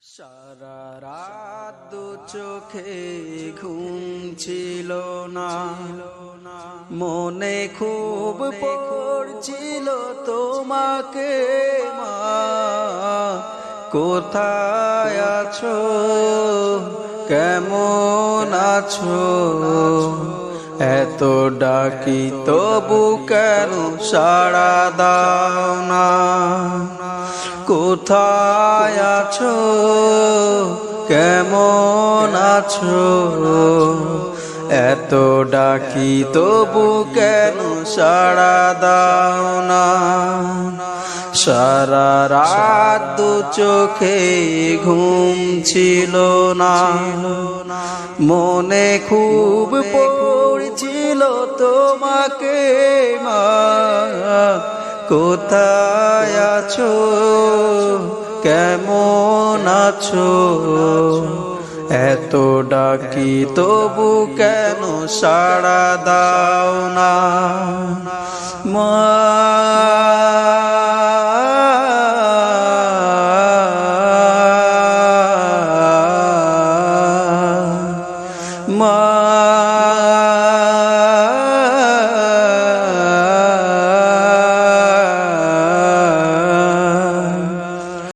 সারা রাত দু চোখে ঘুম ছিল না, মনে খুব পড়ছিল তোমাকে মা। কোথায় আছো, কেমন আছো, এত ডাকি তবু কেন সাড়া দাও না। কোথায় আছো, কেমন আছো, এত ডাকি তবু কেন সাড়া দাও না। সারা রাত দু চোখে ঘুম ছিল না, মনে খুব পড়ছিল তোমাকে মা। কোথায় আছো, কেমন আছো, এত ডাকি তবু কেন সাড়া দাও না মা।